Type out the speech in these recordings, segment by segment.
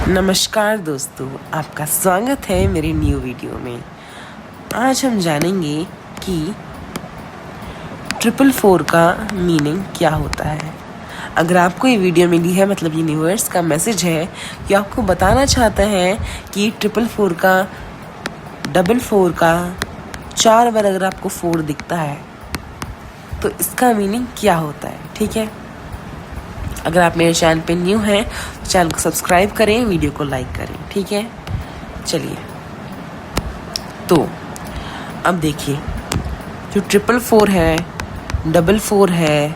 नमस्कार दोस्तों, आपका स्वागत है मेरी न्यू वीडियो में। आज हम जानेंगे कि 444 का मीनिंग क्या होता है। अगर आपको ये वीडियो मिली है मतलब यूनिवर्स का मैसेज है कि आपको बताना चाहता है कि 444 का 44 का 4 बार अगर आपको 4 दिखता है तो इसका मीनिंग क्या होता है। ठीक है, अगर आप मेरे चैनल पे न्यू हैं तो चैनल को सब्सक्राइब करें, वीडियो को लाइक करें। ठीक है, चलिए तो अब देखिए, जो 444 है, 44 है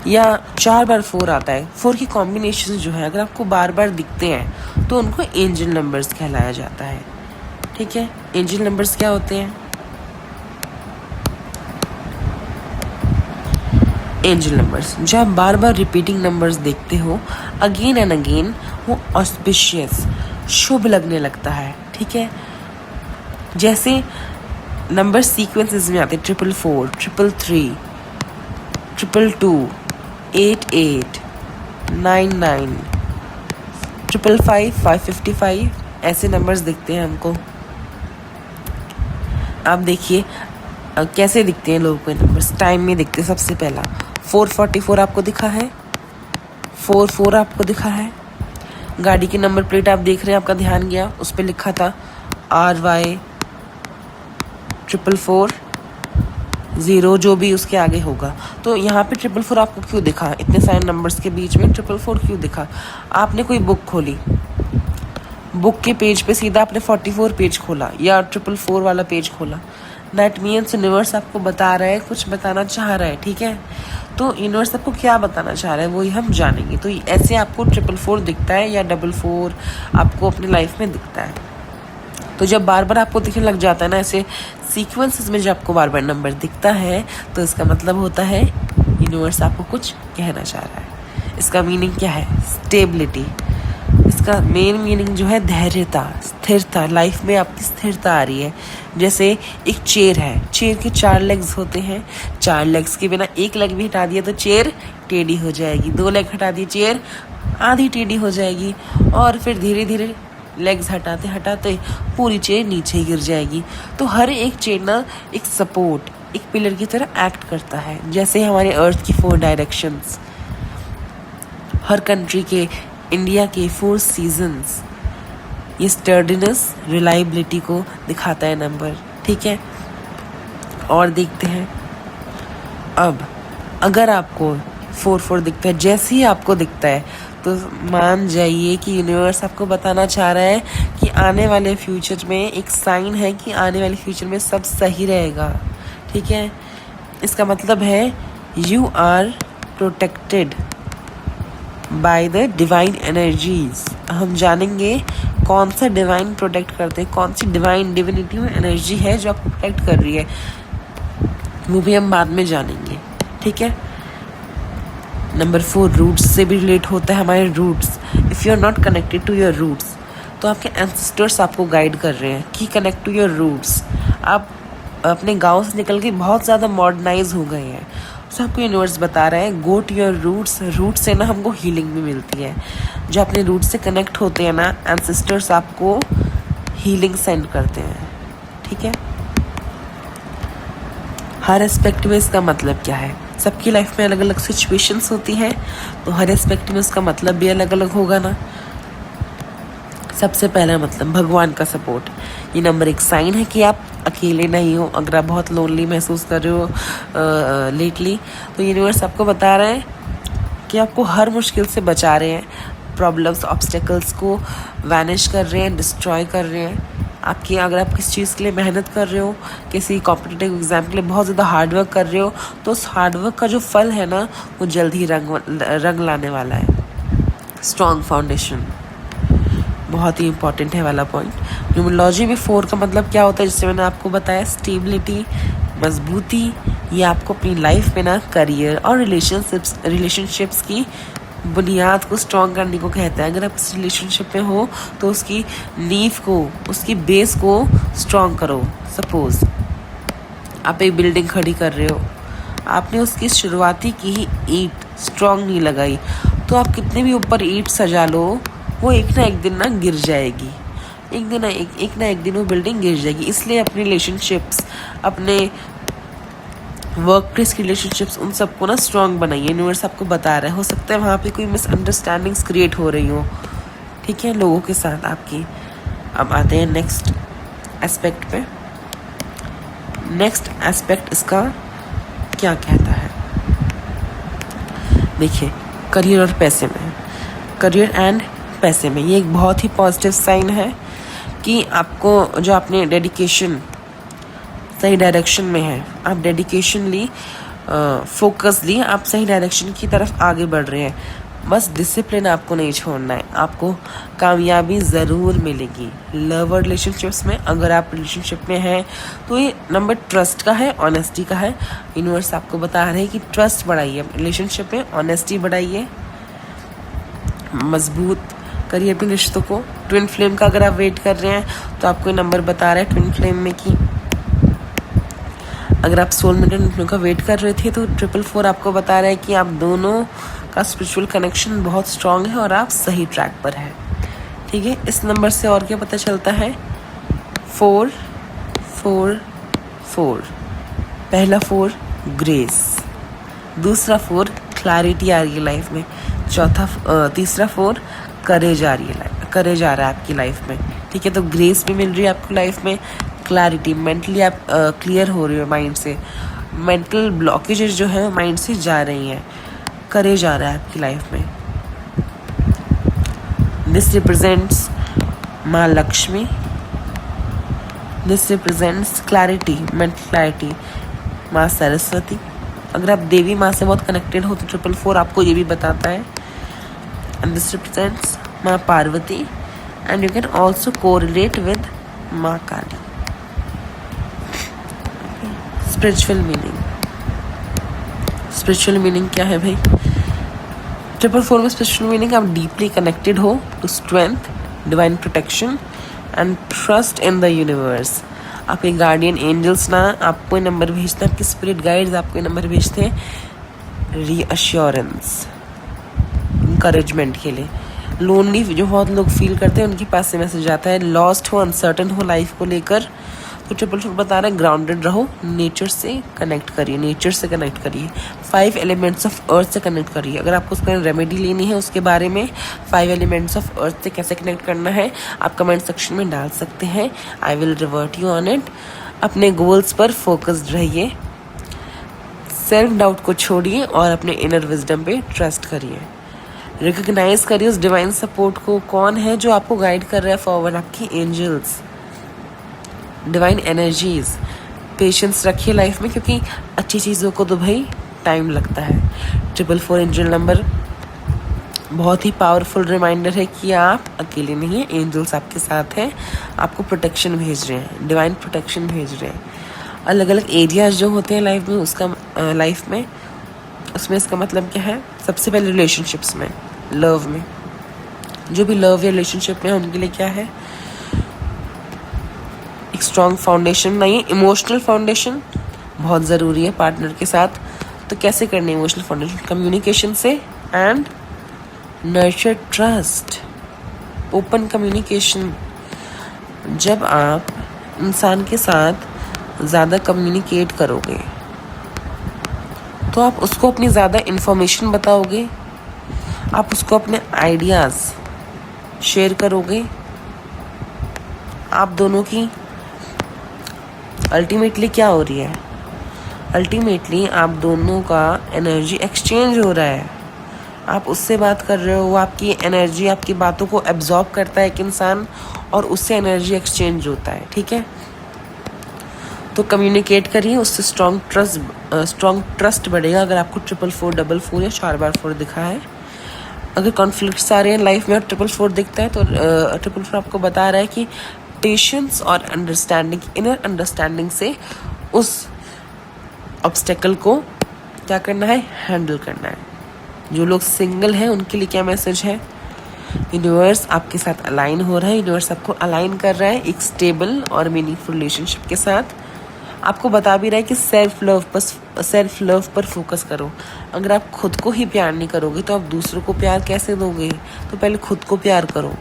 या 4 बार 4 आता है, 4 की कॉम्बिनेशन जो है अगर आपको बार बार दिखते हैं तो उनको एंजल नंबर्स कहलाया जाता है। ठीक है, एंजल नंबर्स क्या होते हैं? एंजल नंबर्स जब आप बार बार रिपीटिंग नंबर्स देखते हो अगेन एंड अगेन, वो ऑस्पिशियस शुभ लगने लगता है। ठीक है, जैसे नंबर सीक्वेंसेस में आते हैं 444, 333, 222, 88, 99, 555, 555, ऐसे नंबर्स दिखते हैं हमको। आप देखिए कैसे दिखते हैं लोगों को नंबर्स, टाइम में दिखते हैं। सबसे पहला 444 आपको दिखा है, 44 आपको दिखा है। गाड़ी की नंबर प्लेट आप देख रहे हैं, आपका ध्यान गया, उस पर लिखा था RY 444 0, जो भी उसके आगे होगा। तो यहाँ पे 444 आपको क्यों दिखा? इतने सारे नंबर्स के बीच में 444 क्यों दिखा? आपने कोई बुक खोली, बुक के पेज पे सीधा आपने 44 पेज खोला या 444 वाला पेज खोला, दैट मीन्स यूनिवर्स आपको बता रहा है, कुछ बताना चाह रहा है। ठीक है, तो यूनिवर्स आपको क्या बताना चाह रहा है वही हम जानेंगे। तो ऐसे आपको 444 दिखता है या 44 आपको अपनी लाइफ में दिखता है। तो जब बार बार आपको दिखने लग जाता है ना, ऐसे सीक्वेंसेस में जब आपको बार बार नंबर दिखता है तो इसका मतलब होता है यूनिवर्स आपको कुछ कहना चाह रहा है। इसका मीनिंग क्या है? स्टेबिलिटी। इसका मेन मीनिंग जो है धैर्यता, स्थिरता, लाइफ में आपकी स्थिरता आ रही है। जैसे एक चेयर है, चेयर के 4 लेग्स होते हैं, 4 लेग्स के बिना एक लेग भी हटा दिया तो चेयर टेढ़ी हो जाएगी, 2 लेग हटा दिए चेयर आधी टेढ़ी हो जाएगी, और फिर धीरे धीरे लेग्स हटाते हटाते पूरी चेयर नीचे गिर जाएगी। तो हर एक चेयर ना एक सपोर्ट, एक पिलर की तरह एक्ट करता है। जैसे हमारे अर्थ की 4 डायरेक्शंस, हर कंट्री के, इंडिया के 4 सीजन्स, ये स्टर्डिनेस, रिलायबिलिटी को दिखाता है नंबर। ठीक है, और देखते हैं अब अगर आपको 44 दिखता है, जैसे ही आपको दिखता है तो मान जाइए कि यूनिवर्स आपको बताना चाह रहा है कि आने वाले फ्यूचर में एक साइन है कि आने वाले फ्यूचर में सब सही रहेगा। ठीक है, इसका मतलब है you are protected by the divine energies. हम जानेंगे कौन सा डिवाइन प्रोटेक्ट करते हैं, कौन सी डिवाइन डिविनिटी में एनर्जी है जो आपको प्रोटेक्ट कर रही है, वो भी हम बाद में जानेंगे। ठीक है, नंबर 4 रूट्स से भी रिलेट होता है। हमारे roots, if you are not connected to your roots, तो आपके एंसेस्टर्स आपको गाइड कर रहे हैं कि कनेक्ट टू योर रूट्स। आप अपने गांव से निकल के बहुत ज़्यादा मॉडर्नाइज हो गए हैं, तो आपको यूनिवर्स बता रहा है go to your roots. Root से ना हमको हीलिंग भी मिलती है। जो अपने रूट से कनेक्ट होते हैं ना, एंसेस्टर्स आपको हीलिंग सेंड करते हैं। ठीक है, हर एस्पेक्ट में इसका मतलब क्या है? सबकी लाइफ में अलग अलग सिचुएशंस होती हैं, तो हर एस्पेक्ट में उसका मतलब भी अलग अलग होगा ना। सबसे पहला मतलब भगवान का सपोर्ट। ये नंबर एक साइन है कि आप अकेले नहीं हो। अगर आप बहुत लोनली महसूस कर रहे हो लेटली, तो यूनिवर्स आपको बता रहा है कि आपको हर मुश्किल से बचा रहे हैं, प्रॉब्लम्स, ऑब्स्टेकल्स को वैनिश कर रहे हैं, डिस्ट्रॉय कर रहे हैं आपकी। अगर आप किसी चीज़ के लिए मेहनत कर रहे हो, किसी कॉम्पिटिटिव एग्जाम के लिए बहुत ज़्यादा हार्डवर्क कर रहे हो, तो उस हार्डवर्क का जो फल है ना, वो जल्द ही रंग लाने वाला है। स्ट्रॉन्ग फाउंडेशन बहुत ही इंपॉर्टेंट है वाला पॉइंट। न्यूमरोलॉजी में 4 का मतलब क्या होता है, जिससे मैंने आपको बताया स्टेबिलिटी, मजबूती। ये आपको अपनी लाइफ में ना करियर और रिलेशनशिप्स की बुनियाद को स्ट्रॉन्ग करने को कहता है। अगर आप इस रिलेशनशिप में हो तो उसकी नींव को, उसकी बेस को स्ट्रॉन्ग करो। सपोज आप एक बिल्डिंग खड़ी कर रहे हो, आपने उसकी शुरुआती की ही ईंट स्ट्रॉन्ग नहीं लगाई, तो आप कितने भी ऊपर ईंट सजा लो वो एक ना एक दिन ना गिर जाएगी, एक ना एक दिन वो बिल्डिंग गिर जाएगी। इसलिए अपने रिलेशनशिप्स, अपने वर्क प्लेस की रिलेशनशिप्स, उन सबको ना स्ट्रांग बनाइए। यूनिवर्स आपको बता रहा है, हो सकता है वहाँ पे कोई मिसअंडरस्टैंडिंग्स क्रिएट हो रही हो, ठीक है, लोगों के साथ आपकी। अब आते हैं नेक्स्ट एस्पेक्ट पे। नेक्स्ट एस्पेक्ट इसका क्या कहता है, देखिए करियर और पैसे में, करियर एंड पैसे में ये एक बहुत ही पॉजिटिव साइन है कि आपको जो आपने डेडिकेशन सही डायरेक्शन में है, आप डेडिकेशनली फोकसली आप सही डायरेक्शन की तरफ आगे बढ़ रहे हैं। बस डिसिप्लिन आपको नहीं छोड़ना है, आपको कामयाबी ज़रूर मिलेगी। लव और रिलेशनशिप्स में अगर आप रिलेशनशिप में हैं तो ये नंबर ट्रस्ट का है, ऑनेस्टी का है। यूनिवर्स आपको बता रहे हैं कि ट्रस्ट बढ़ाइए रिलेशनशिप में, ऑनेस्टी बढ़ाइए, मजबूत करिए अपने रिश्तों को। ट्विन फ्लेम का अगर आप वेट कर रहे हैं तो आपको नंबर बता रहा है ट्विन फ्लेम में कि अगर आप सोलमेट एंड का वेट कर रहे थे तो 444 आपको बता रहा है कि आप दोनों का स्पिरिचुअल कनेक्शन बहुत स्ट्रांग है और आप सही ट्रैक पर है, ठीक है। इस नंबर से और क्या पता चलता है, 444, पहला 4 ग्रेस, दूसरा 4 क्लैरिटी आ रही है लाइफ में, तीसरा 4 करेज आ रही है, करेज आ रहा है आपकी लाइफ में, ठीक है। तो ग्रेस भी मिल रही है आपको लाइफ में, क्लैरिटी, मेंटली आप क्लियर हो रही हो माइंड से, मेंटल ब्लॉकेजेस जो है माइंड से जा रही हैं, करेज आ रहा है आपकी लाइफ में। दिस रिप्रेजेंट्स माँ Lakshmi, this represents clarity, mental clarity, माँ सरस्वती। अगर आप देवी माँ से बहुत कनेक्टेड हो तो 444 आपको ये भी बताता है। एंड दिस रिप्रेजेंट्स माँ Parvati and you can also correlate with माँ Kali. Spiritual meaning, spiritual meaning क्या है भाई, 444 में स्पिरिचुअल मीनिंग आप डीपली कनेक्टेड हो to strength, divine protection and trust in the universe. आपके गार्डियन एंजल्स ना आपको ये नंबर भेजते हैं, आपके स्पिरिट गाइड्स आपको ये नंबर भेजते हैं रीअश्योरेंस, इंकरेजमेंट के लिए। लोनली जो बहुत लोग फील करते हैं उनके पास से मैसेज आता है, लॉस्ट हो, अनसर्टन हो लाइफ को लेकर, तो 444 बता रहा है ग्राउंडेड रहो, नेचर से कनेक्ट करिए, नेचर से कनेक्ट करिए, 5 एलिमेंट्स ऑफ अर्थ से कनेक्ट करिए। अगर आपको उसका रेमेडी लेनी है उसके बारे में, 5 एलिमेंट्स ऑफ अर्थ से कैसे कनेक्ट करना है आप कमेंट सेक्शन में डाल सकते हैं, I will revert you on it. अपने गोल्स पर फोकस्ड रहिए, सेल्फ डाउट को छोड़िए और अपने इनर विजडम पे ट्रस्ट करिए। रिकग्नाइज करिए उस डिवाइन सपोर्ट को, कौन है जो आपको गाइड कर रहा है फॉरवर्ड, आपकी एंजल्स, डिवाइन एनर्जीज। पेशेंस रखिए लाइफ में, क्योंकि अच्छी चीज़ों को तो भाई टाइम लगता है। 444 एंजल नंबर बहुत ही पावरफुल रिमाइंडर है कि आप अकेले नहीं हैं, एंजल्स आपके साथ हैं, आपको प्रोटेक्शन भेज रहे हैं, डिवाइन प्रोटेक्शन भेज रहे हैं। अलग अलग एरियाज जो होते हैं लाइफ में, उसका लाइफ में उसमें इसका मतलब क्या है, सबसे पहले रिलेशनशिप्स में, लव में, जो भी लव या रिलेशनशिप में है उनके लिए क्या है, एक स्ट्रॉन्ग फाउंडेशन बनाइए। इमोशनल फाउंडेशन बहुत ज़रूरी है पार्टनर के साथ। तो कैसे करनी है इमोशनल फाउंडेशन, कम्युनिकेशन से and nurture trust, open communication. जब आप इंसान के साथ ज़्यादा कम्युनिकेट करोगे तो आप उसको अपनी ज़्यादा इन्फॉर्मेशन बताओगे, आप उसको अपने आइडियाज़ शेयर करोगे, आप दोनों की अल्टीमेटली क्या हो रही है, अल्टीमेटली आप दोनों का एनर्जी एक्सचेंज हो रहा है। आप उससे बात कर रहे हो, वो आपकी एनर्जी, आपकी बातों को एब्जॉर्ब करता है एक इंसान और उससे एनर्जी एक्सचेंज होता है, ठीक है। तो कम्युनिकेट करिए, उससे स्ट्रॉन्ग ट्रस्ट बढ़ेगा। अगर आपको 444, 444 या 4x4 दिखा है, अगर कॉन्फ्लिक्ट्स आ रहे हैं लाइफ में और 444 दिखता है तो 444 आपको बता रहा है कि पेशेंस और अंडरस्टैंडिंग, इनर अंडरस्टैंडिंग से उस ऑब्स्टेकल को क्या करना है, हैंडल करना है। जो लोग सिंगल हैं उनके लिए क्या मैसेज है, यूनिवर्स आपके साथ अलाइन हो रहा है, यूनिवर्स आपको अलाइन कर रहा है एक स्टेबल और मीनिंगफुल रिलेशनशिप के साथ। आपको बता भी रहा है कि सेल्फ लव पर फोकस करो। अगर आप खुद को ही प्यार नहीं करोगे तो आप दूसरों को प्यार कैसे दोगे? तो पहले खुद को प्यार करो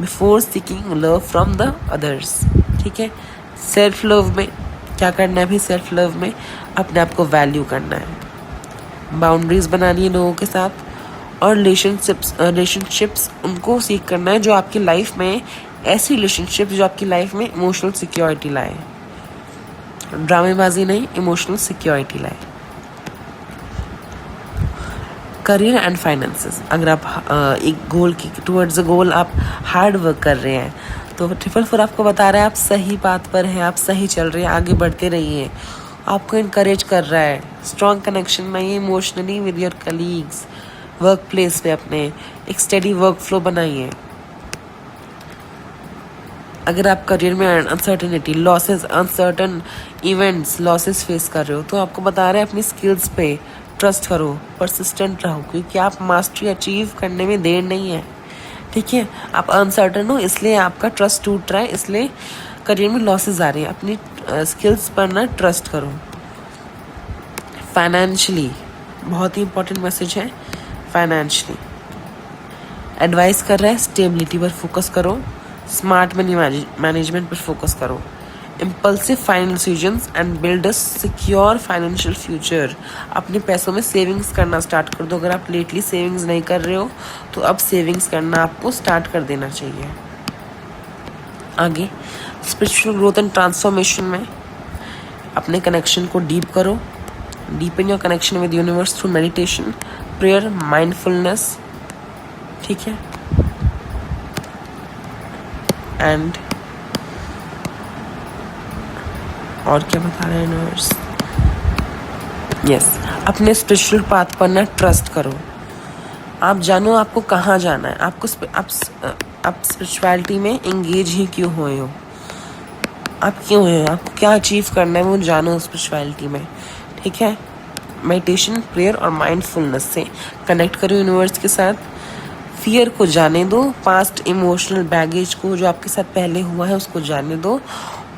before seeking love from the others. ठीक है, सेल्फ लव में क्या करना है? भी सेल्फ लव में अपने आप को वैल्यू करना है, बाउंड्रीज बनानी है लोगों के साथ, और रिलेशनशिप्स उनको सीख करना है जो आपकी लाइफ में, ऐसी रिलेशनशिप जो आपकी लाइफ में इमोशनल सिक्योरिटी लाए, ड्रामेबाजी नहीं, इमोशनल सिक्योरिटी लाए। करियर एंड फाइनेंसेस, अगर आप एक गोल की टुवर्ड्स अ गोल आप हार्ड वर्क कर रहे हैं तो 444 आपको बता रहा है आप सही बात पर हैं, आप सही चल रहे हैं, आगे बढ़ते रहिए। आपको इनकरेज कर रहा है, स्ट्रॉन्ग कनेक्शन बनाइए emotionally with your colleagues, work place पे अपने एक स्टेडी वर्क फ्लो बनाइए। अगर आप करियर में uncertainty, losses, uncertain events, losses face कर रहे हो तो आपको बता रहे हैं अपनी स्किल्स पे ट्रस्ट करो, परसिस्टेंट रहो, क्योंकि आप मास्टरी अचीव करने में देर नहीं है। ठीक है, आप अनसर्टन हो इसलिए आपका ट्रस्ट टूट रहा है, इसलिए करियर में लॉसेस आ रही है। अपनी स्किल्स पर ना ट्रस्ट करो। फाइनेंशियली बहुत ही इंपॉर्टेंट मैसेज है। फाइनेंशियली एडवाइस कर रहा है स्टेबिलिटी पर फोकस करो, स्मार्ट मनी मैनेजमेंट पर फोकस करो, impulsive financial decisions and build a secure financial future. अपने पैसों में सेविंग्स करना स्टार्ट कर दो। अगर आप लेटली सेविंग्स नहीं कर रहे हो तो अब सेविंग्स करना आपको स्टार्ट कर देना चाहिए। आगे स्पिरिचुअल ग्रोथ एंड ट्रांसफॉर्मेशन में अपने कनेक्शन को डीप करो, deepen your connection with universe through meditation, prayer, mindfulness. ठीक है, एंड और क्या बता रहे हैं यूनिवर्स? यस, अपने स्पिरिचुअल पाथ पर ना ट्रस्ट करो। आप जानो आपको कहाँ जाना है, आपको आप स्पिरिचुअलिटी में एंगेज ही क्यों हुए हो, आप क्यों हैं, आपको क्या अचीव करना है वो जानो स्पिरिचुअलिटी में। ठीक है, मेडिटेशन, प्रेयर और माइंडफुलनेस से कनेक्ट करो यूनिवर्स के साथ। फियर को जाने दो, पास्ट इमोशनल बैगेज को जो आपके साथ पहले हुआ है उसको जाने दो,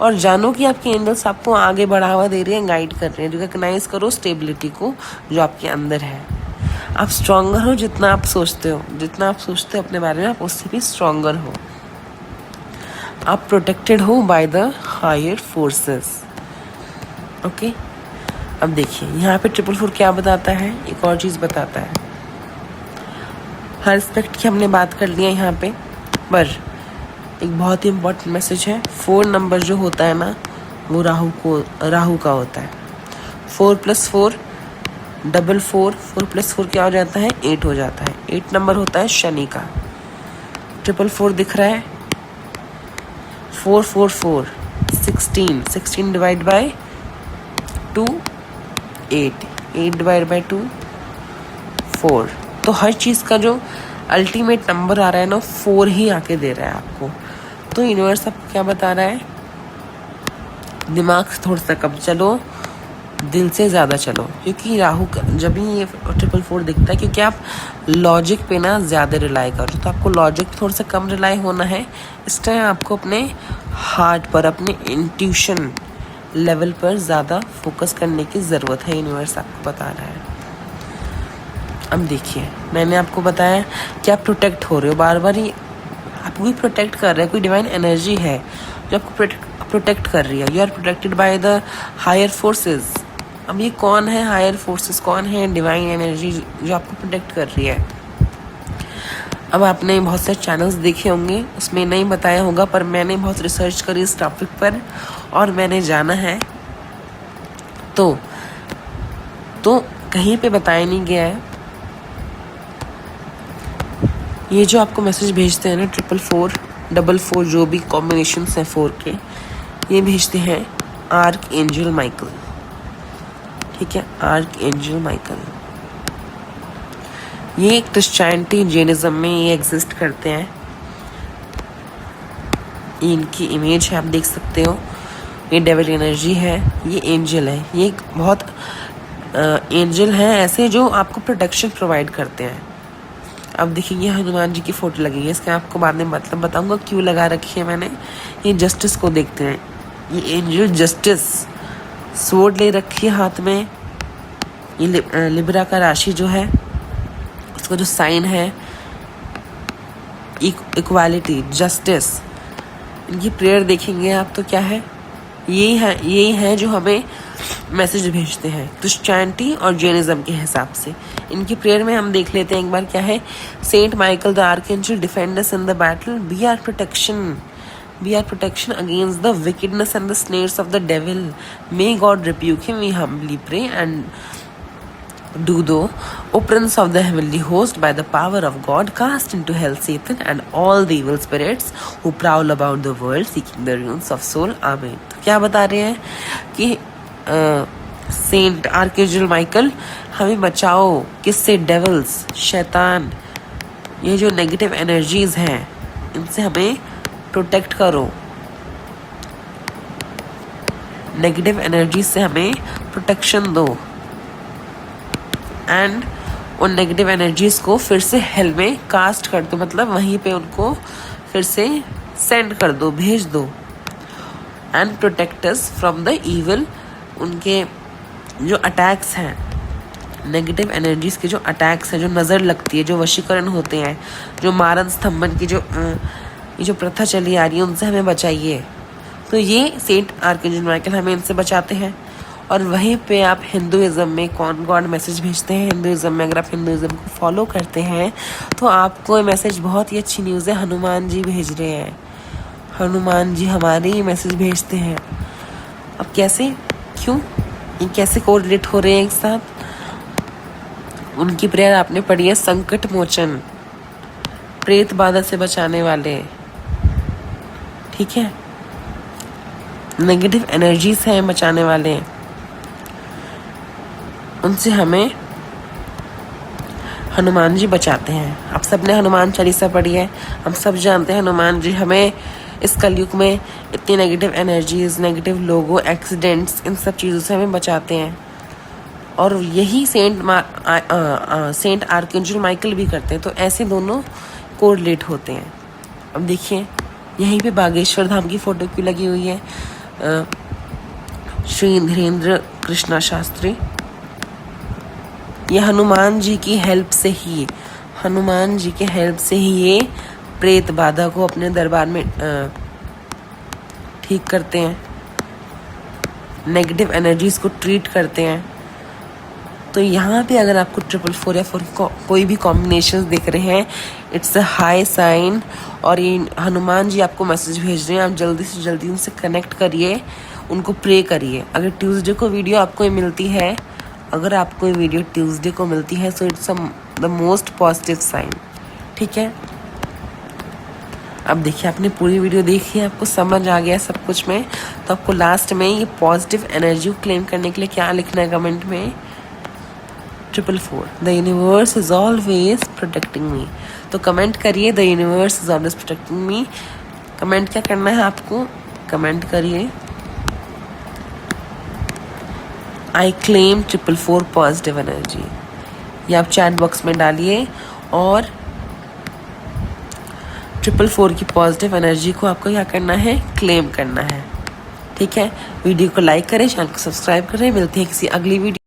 और जानो कि आपके एंजल्स आपको आगे बढ़ावा दे रहे हैं, गाइड कर रहे हैं। रिकॉग्नाइज करो स्टेबिलिटी को जो आपके अंदर है। आप स्ट्रॉन्गर हो जितना आप सोचते हो, जितना आप सोचते हो अपने बारे में आप उससे भी स्ट्रॉन्गर हो। आप प्रोटेक्टेड हो by the higher forces. Okay, अब देखिए यहाँ पे 444 क्या बताता है, एक और चीज़ बताता है। हर एस्पेक्ट की हमने बात कर लिया यहाँ पे, पर एक बहुत ही इम्पोर्टेंट मैसेज है। 4 नंबर जो होता है ना वो राहु का होता है। 4 + 4 डबल 4, 4 + 4 क्या हो जाता है? 8 हो जाता है। 8 नंबर होता है शनि का। 444 दिख रहा है 4 4 4 16, 16 डिवाइड बाय 2 8, 8 डिवाइड बाय 2 4। तो हर चीज़ का जो अल्टीमेट नंबर आ रहा है ना 4 ही आके दे रहा है आपको। तो यूनिवर्स आपको क्या बता रहा है? दिमाग से थोड़ा सा कम चलो, दिल से ज़्यादा चलो, क्योंकि राहु का जब भी ये 444 दिखता है, क्योंकि आप लॉजिक पे ना ज़्यादा रिलाई करो, तो आपको लॉजिक थोड़ा सा कम रिलाई होना है। इस टाइम आपको अपने हार्ट पर, अपने इंट्यूशन लेवल पर ज़्यादा फोकस करने की ज़रूरत है। यूनिवर्स आपको बता रहा है। अब देखिए मैंने आपको बताया कि आप प्रोटेक्ट हो रहे हो, बार बार ही आपको भी प्रोटेक्ट कर रहा है। कोई डिवाइन एनर्जी है जो आपको प्रोटेक्ट कर रही है। You are protected by the higher forces. अब ये कौन है हायर फोर्सेस? कौन है डिवाइन एनर्जी जो आपको प्रोटेक्ट कर रही है? अब आपने बहुत सारे चैनल्स देखे होंगे, उसमें नहीं बताया होगा, पर मैंने बहुत रिसर्च करी इस टॉपिक पर और मैंने जाना है तो कहीं पे बताया नहीं गया है। ये जो आपको मैसेज भेजते हैं ना 444, 444 जो भी कॉम्बिनेशन हैं 4 के, ये भेजते हैं आर्क एंजल माइकल। ठीक है, आर्क एंजल माइकल ये क्रिश्चियनिटी जैनिज्म में ये एग्जिस्ट करते हैं। इनकी इमेज है, आप देख सकते हो। ये डेविल एनर्जी है, ये एंजल है। ये बहुत एंजल हैं ऐसे जो आपको प्रोटेक्शन प्रोवाइड करते हैं। अब देखिए हनुमान जी की फोटो लगी है, इसका आपको बाद में मतलब बताऊंगा क्यों लगा रखी है मैंने। ये जस्टिस को देखते हैं, ये एंजल जस्टिस स्वॉर्ड ले रखी है हाथ में। ये लिब्रा का राशि जो है उसका जो साइन है इक्वालिटी, जस्टिस। इनकी प्रेयर देखेंगे आप तो क्या है, यही है जो हमें मैसेज भेजते हैं क्रिश्चियनिटी और जैनिज्म के हिसाब से। इनकी प्रेयर में हम देख लेते हैं एक बार क्या है। Saint Michael the archangel defend us in the battle, be our protection against the wickedness and the snares of the devil. May God rebuke him, we humbly pray and do thou, O Prince of the heavenly host, by the power of God, cast into hell Satan and all the evil spirits who prowl about the world seeking the ruins of soul. Amen. तो क्या बता रहे हैं कि Saint archangel Michael हमें बचाओ, किससे? Devils, शैतान, ये जो नेगेटिव एनर्जीज हैं इनसे हमें प्रोटेक्ट करो। नेगेटिव एनर्जी से हमें प्रोटेक्शन दो एंड उन नेगेटिव एनर्जीज को फिर से हेल में कास्ट कर दो, मतलब वहीं पे उनको फिर से सेंड कर दो, भेज दो। And protect us from the evil, उनके जो अटैक्स हैं, नेगेटिव एनर्जीज के जो अटैक्स हैं, जो नज़र लगती है, जो वशीकरण होते हैं, जो मारन स्तंभन की ये जो प्रथा चली आ रही है, उनसे हमें बचाइए। तो ये सेंट आर्कएंजल माइकल हमें इनसे बचाते हैं। और वहीं पे आप हिंदुइज्म में कौन गॉड मैसेज भेजते हैं। हिंदुइज्म में अगर आप हिंदुइज्म को फॉलो करते हैं तो आपको ये मैसेज, बहुत ही अच्छी न्यूज़ है, हनुमान जी भेज रहे हैं। हनुमान जी हमारे ही मैसेज भेजते हैं। अब कैसे, क्यों, ये कैसे कोरिलेट हो रहे हैं एक साथ? उनकी प्रेयर आपने पढ़ी है, संकट मोचन, प्रेत बाधा से बचाने वाले, ठीक है, नेगेटिव एनर्जीज हैं बचाने वाले, उनसे हमें हनुमान जी बचाते हैं। आप सबने हनुमान चालीसा पढ़ी है, हम सब जानते हैं हनुमान जी हमें इस कलयुग में इतनी नेगेटिव एनर्जीज, नेगेटिव लोगों, एक्सीडेंट्स, इन सब चीज़ों से हमें बचाते हैं। और यही सेंट आर्कएंजल माइकल भी करते हैं। तो ऐसे दोनों कोरिलेट होते हैं। अब देखिए यहीं पे बागेश्वर धाम की फ़ोटो क्यों लगी हुई है, श्री धीरेन्द्र कृष्णा शास्त्री। ये हनुमान जी की हेल्प से ही, हनुमान जी के हेल्प से ही ये प्रेत बाधा को अपने दरबार में ठीक करते हैं, नेगेटिव एनर्जीज को ट्रीट करते हैं। तो यहाँ पे अगर आपको 444 या 4 कोई भी कॉम्बिनेशन दिख रहे हैं, इट्स अ हाई साइन। और ये हनुमान जी आपको मैसेज भेज रहे हैं, आप जल्दी से जल्दी उनसे कनेक्ट करिए, उनको प्रे करिए। अगर ट्यूसडे को वीडियो आपको ये मिलती है, अगर आपको ये वीडियो ट्यूसडे को मिलती है, so it's the most positive sign, ठीक है। अब देखिए आपने पूरी वीडियो देखी है, आपको समझ आ गया सब कुछ में। तो आपको लास्ट में ये पॉजिटिव एनर्जी को क्लेम करने के लिए क्या लिखना है कमेंट में? 444, the universe is always protecting मी। तो कमेंट करिए, the universe is always protecting me. Comment क्या करना है आपको? कमेंट करिए, आई क्लेम 444 पॉजिटिव एनर्जी। ये आप चैट बॉक्स में डालिए और 444 की पॉजिटिव एनर्जी को आपको क्या करना है? क्लेम करना है, ठीक है। वीडियो को लाइक करें, चैनल को सब्सक्राइब करें। मिलते हैं किसी अगली वीडियो